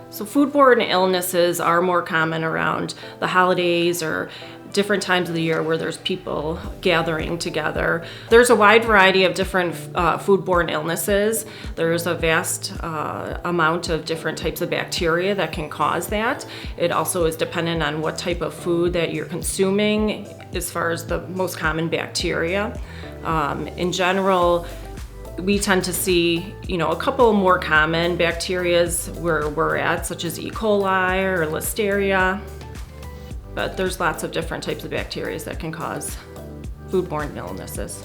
So foodborne illnesses are more common around the holidays or different times of the year where there's people gathering together. There's a wide variety of different foodborne illnesses. There's a vast amount of different types of bacteria that can cause that. It also is dependent on what type of food that you're consuming as far as the most common bacteria. In general, we tend to see, a couple more common bacterias where we're at, such as E. coli or Listeria. But there's lots of different types of bacteria that can cause foodborne illnesses.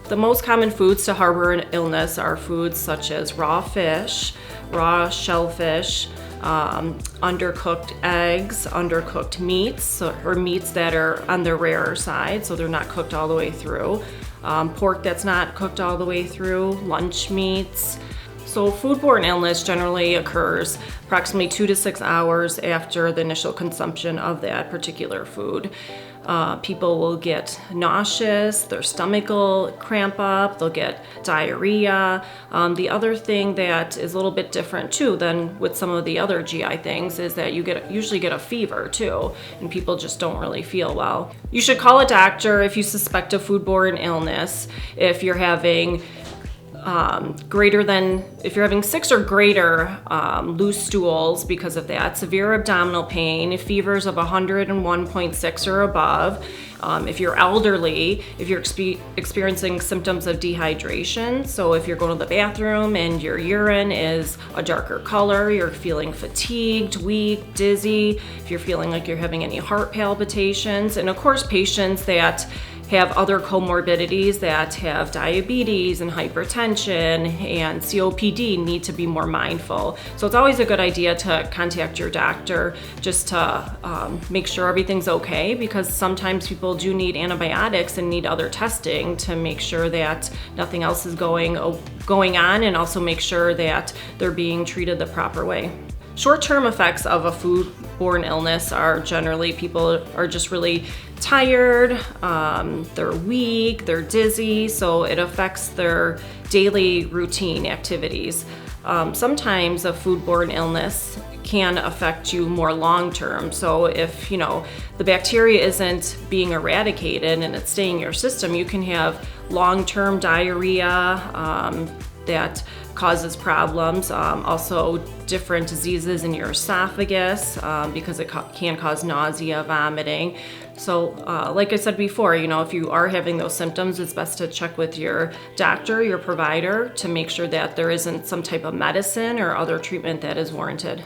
The most common foods to harbor an illness are foods such as raw fish, raw shellfish, undercooked eggs, undercooked meats, or meats that are on the rarer side, so they're not cooked all the way through, pork that's not cooked all the way through, lunch meats. So foodborne illness generally occurs approximately 2 to 6 hours after the initial consumption of that particular food. People will get nauseous, their stomach will cramp up, they'll get diarrhea. The other thing that is a little bit different too than with some of the other GI things is that you usually get a fever too, and people just don't really feel well. You should call a doctor if you suspect a foodborne illness. If you're having if you're having 6 or greater loose stools because of that, severe abdominal pain, fevers of 101.6 or above, if you're elderly, if you're experiencing symptoms of dehydration, so if you're going to the bathroom and your urine is a darker color, you're feeling fatigued, weak, dizzy, if you're feeling like you're having any heart palpitations, and of course patients that have other comorbidities that have diabetes and hypertension and COPD need to be more mindful. So it's always a good idea to contact your doctor just to make sure everything's okay, because sometimes people do need antibiotics and need other testing to make sure that nothing else is going on, and also make sure that they're being treated the proper way. Short-term effects of a foodborne illness are generally people are just really tired, they're weak, they're dizzy, so it affects their daily routine activities. Sometimes a foodborne illness can affect you more long-term. So if the bacteria isn't being eradicated and it's staying in your system, you can have long-term diarrhea that causes problems. Also different diseases in your esophagus because it can cause nausea, vomiting. So like I said before, if you are having those symptoms, it's best to check with your doctor, your provider, to make sure that there isn't some type of medicine or other treatment that is warranted.